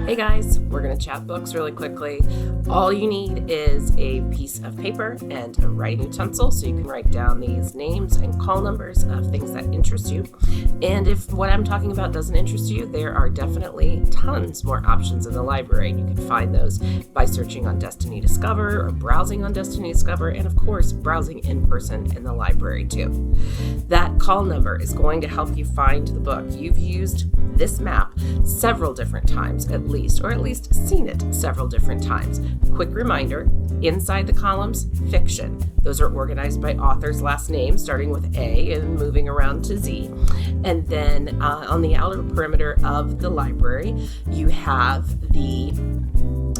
Hey guys, we're going to chat books really quickly. All you need is a piece of paper and a writing utensil so you can write down these names and call numbers of things that interest you. And if what I'm talking about doesn't interest you, there are definitely tons more options in the library. You can find those by searching on Destiny Discover or browsing on Destiny Discover, and of course, browsing in person in the library too. That call number is going to help you find the book. You've used this map several different times at least, or at least seen it several different times. Quick reminder, inside the columns, fiction. Those are organized by author's last name, starting with A and moving around to Z. And then on the outer perimeter of the library, you have the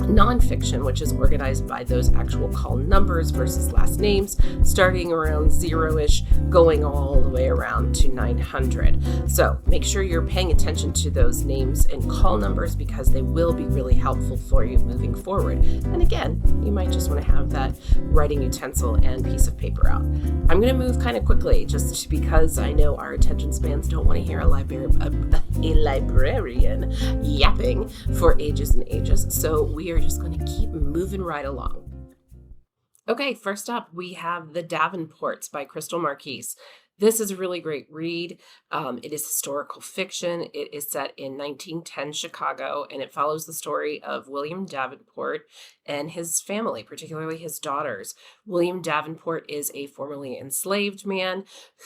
nonfiction, which is organized by those actual call numbers versus last names, starting around 0-ish, going all the way around to 900. So make sure you're paying attention to those names and call numbers because they will be really helpful for you moving forward. And again, you might just want to have that writing utensil and piece of paper out. I'm going to move kind of quickly just because I know our attention spans don't want to hear a librarian yapping for ages and ages. So we are just going to keep moving right along. Okay, first up, we have The Davenports by Crystal Marquise. This is a really great read. It is historical fiction. It is set in 1910 Chicago, and it follows the story of William Davenport and his family, particularly his daughters. William Davenport is a formerly enslaved man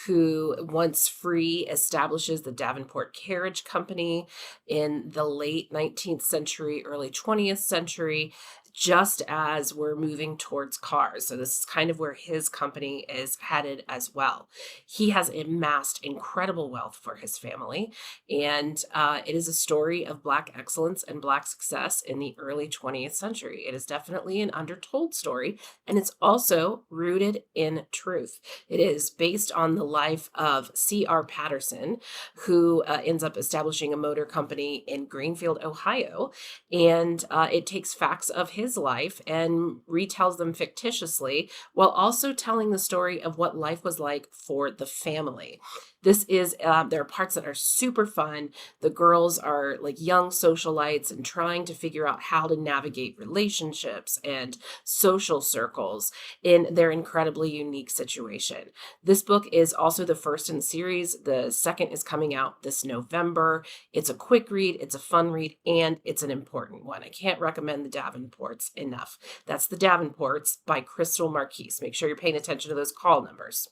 who, once free, establishes the Davenport Carriage Company in the late 19th century, early 20th century, just as we're moving towards cars. So this is kind of where his company is headed as well. He has amassed incredible wealth for his family, and it is a story of Black excellence and Black success in the early 20th century. It is definitely an undertold story, and it's also rooted in truth. It is based on the life of C.R. Patterson, who ends up establishing a motor company in Greenfield, Ohio, and it takes facts of his life and retells them fictitiously while also telling the story of what life was like for the family. This is, there are parts that are super fun. The girls are like young socialites and trying to figure out how to navigate relationships and social circles in their incredibly unique situation. This book is also the first in the series. The second is coming out this November. It's a quick read, it's a fun read, and it's an important one. I can't recommend The Davenports enough. That's The Davenports by Crystal Marquise. Make sure you're paying attention to those call numbers.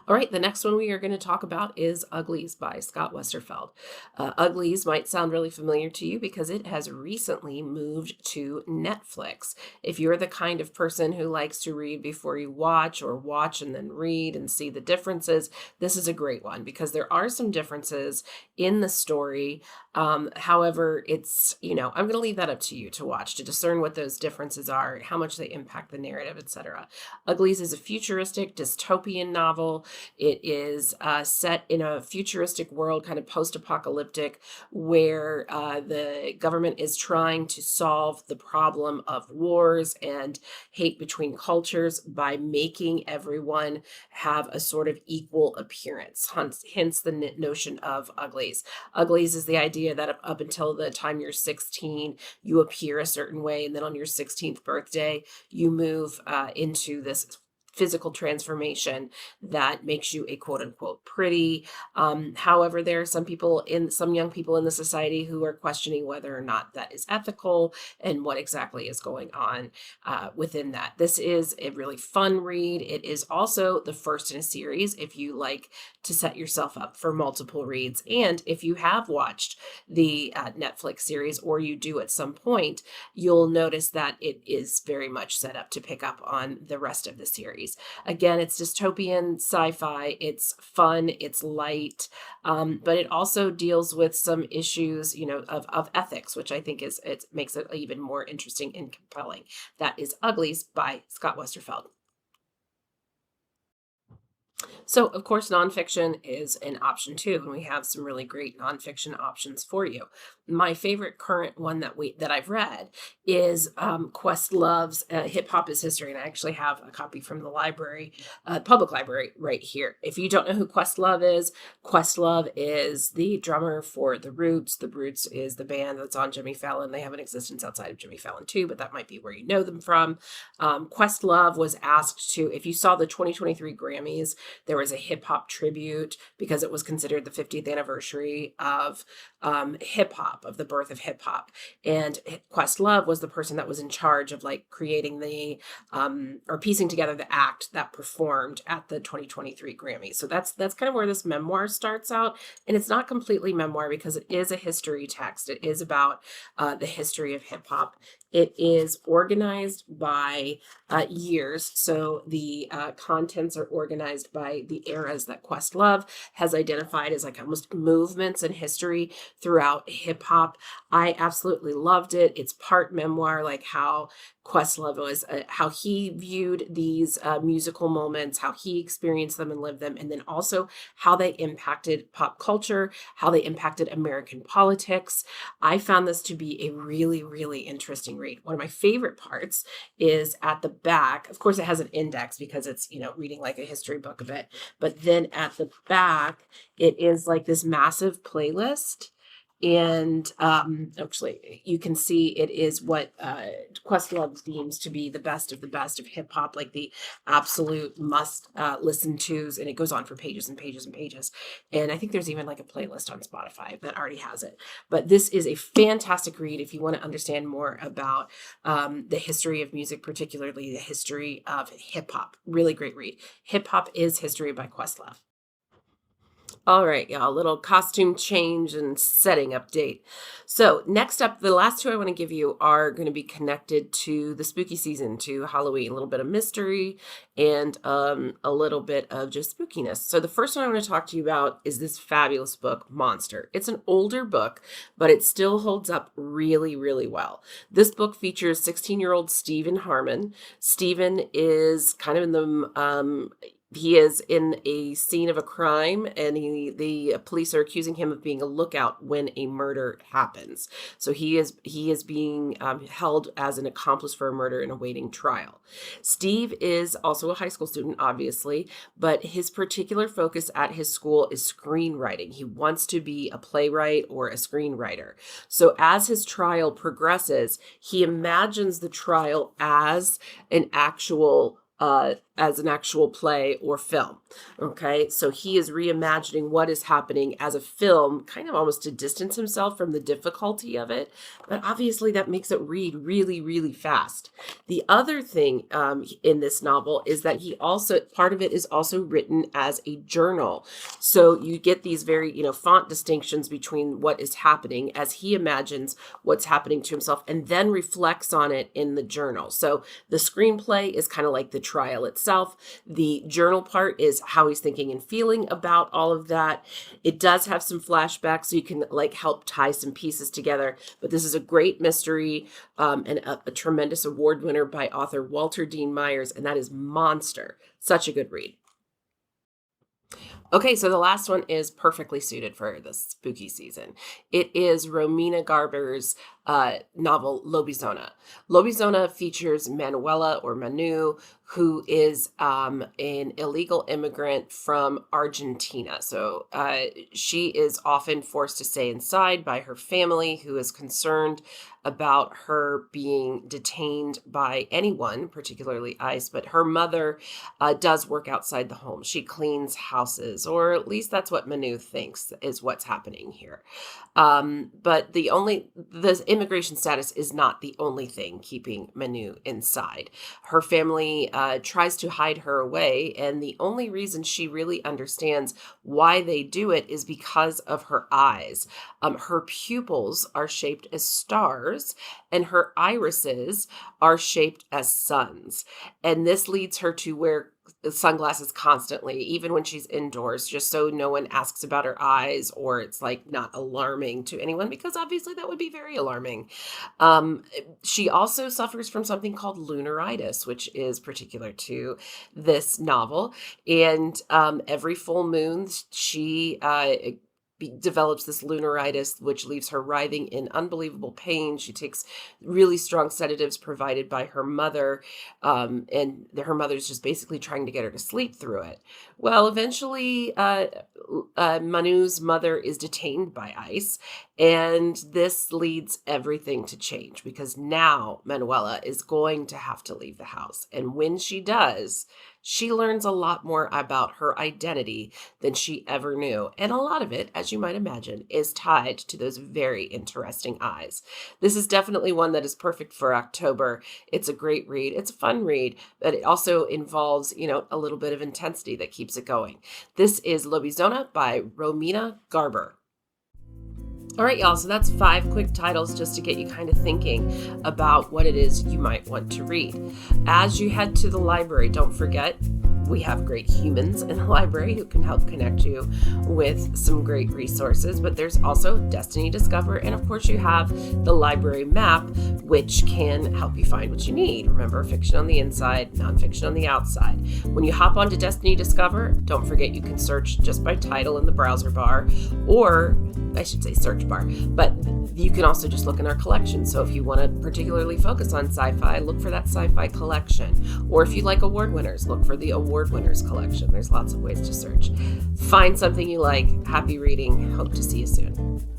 All right, the next one we are going to talk about is Uglies by Scott Westerfeld. Uglies might sound really familiar to you because it has recently moved to Netflix. If you're the kind of person who likes to read before you watch or watch and then read and see the differences, this is a great one because there are some differences in the story. However, it's, I'm going to leave that up to you to watch, to discern what those differences are, how much they impact the narrative, etc. Uglies is a futuristic dystopian novel. It is set in a futuristic world, kind of post-apocalyptic, where the government is trying to solve the problem of wars and hate between cultures by making everyone have a sort of equal appearance, hence the notion of Uglies. Uglies is the idea that up until the time you're 16, you appear a certain way, and then on your 16th birthday, you move into this physical transformation that makes you a quote unquote pretty. However, there are some young people in the society who are questioning whether or not that is ethical and what exactly is going on within that. This is a really fun read. It is also the first in a series if you like to set yourself up for multiple reads. And if you have watched the Netflix series, or you do at some point, you'll notice that it is very much set up to pick up on the rest of the series. Again, it's dystopian sci-fi, it's fun, it's light, but it also deals with some issues, of ethics, which I think it makes it even more interesting and compelling. That is Uglies by Scott Westerfeld. So, of course, nonfiction is an option too, and we have some really great nonfiction options for you. My favorite current one that I've read is Questlove's "Hip Hop is History," and I actually have a copy from the library, public library, right here. If you don't know who Questlove is the drummer for The Roots. The Roots is the band that's on Jimmy Fallon. They have an existence outside of Jimmy Fallon too, but that might be where you know them from. Questlove was asked to, if you saw the 2023 Grammys, there was a hip hop tribute because it was considered the 50th anniversary of hip hop, of the birth of hip hop. And Questlove was the person that was in charge of like creating the or piecing together the act that performed at the 2023 Grammys. So that's kind of where this memoir starts out, and it's not completely memoir because it is a history text. It is about the history of hip hop. It is organized by years. So the contents are organized by the eras that Questlove has identified as like almost movements in history throughout hip hop. I absolutely loved it. It's part memoir, like how Questlove was, how he viewed these musical moments, how he experienced them and lived them, and then also how they impacted pop culture, how they impacted American politics. I found this to be a really, really interesting read. One of my favorite parts is at the back. Of course, it has an index because it's, reading like a history book a bit. But then at the back, it is like this massive playlist. And actually, you can see it is what Questlove deems to be the best of hip hop, like the absolute must listen tos. And it goes on for pages and pages and pages. And I think there's even like a playlist on Spotify that already has it. But this is a fantastic read if you want to understand more about the history of music, particularly the history of hip hop. Really great read. Hip Hop is History by Questlove. All right, y'all, little costume change and setting update. So, next up, the last two I want to give you are going to be connected to the spooky season, to Halloween, a little bit of mystery and a little bit of just spookiness. So, the first one I want to talk to you about is this fabulous book, Monster. It's an older book, but it still holds up really, really well. This book features 16-year-old Stephen Harmon. Stephen is kind of in the he is in a scene of a crime, and the police are accusing him of being a lookout when a murder happens. So he is being held as an accomplice for a murder and awaiting trial. Steve is also a high school student, obviously, but his particular focus at his school is screenwriting. He wants to be a playwright or a screenwriter. So as his trial progresses, he imagines the trial as an actual play or film. Okay, so he is reimagining what is happening as a film, kind of almost to distance himself from the difficulty of it. But obviously, that makes it read really, really fast. The other thing in this novel is that part of it is also written as a journal. So you get these very, font distinctions between what is happening as he imagines what's happening to himself and then reflects on it in the journal. So the screenplay is kind of like the trial itself. The journal part is how he's thinking and feeling about all of that. It does have some flashbacks, so you can like help tie some pieces together. But this is a great mystery and a tremendous award winner by author Walter Dean Myers, and that is Monster. Such a good read. Okay, so the last one is perfectly suited for the spooky season. It is Romina Garber's novel Lobizona. Lobizona features Manuela or Manu, who is an illegal immigrant from Argentina. So she is often forced to stay inside by her family, who is concerned about her being detained by anyone, particularly ICE. But her mother does work outside the home. She cleans houses, or at least that's what Manu thinks is what's happening here. But the immigration status is not the only thing keeping Manu inside. Her family tries to hide her away, and the only reason she really understands why they do it is because of her eyes. Her pupils are shaped as stars, and her irises are shaped as suns. And this leads her to wear sunglasses constantly, even when she's indoors, just so no one asks about her eyes or it's like not alarming to anyone, because obviously that would be very alarming. She also suffers from something called lunaritis, which is particular to this novel. And every full moon, she develops this lunaritis, which leaves her writhing in unbelievable pain. She takes really strong sedatives provided by her mother, and her mother's just basically trying to get her to sleep through it. Well, eventually, Manu's mother is detained by ICE, and this leads everything to change because now Manuela is going to have to leave the house. And when she does, she learns a lot more about her identity than she ever knew. And a lot of it, as you might imagine, is tied to those very interesting eyes. This is definitely one that is perfect for October. It's a great read. It's a fun read, but it also involves, a little bit of intensity that keeps it going. This is Lobizona by Romina Garber. All right, y'all, so that's 5 quick titles just to get you kind of thinking about what it is you might want to read. As you head to the library, don't forget, we have great humans in the library who can help connect you with some great resources, but there's also Destiny Discover, and of course you have the library map, which can help you find what you need. Remember, fiction on the inside, nonfiction on the outside. When you hop onto Destiny Discover, don't forget you can search just by title in the browser bar, or I should say search bar, but you can also just look in our collection. So if you want to particularly focus on sci-fi, look for that sci-fi collection. Or if you like award winners, look for the award winners collection. There's lots of ways to search. Find something you like. Happy reading. Hope to see you soon.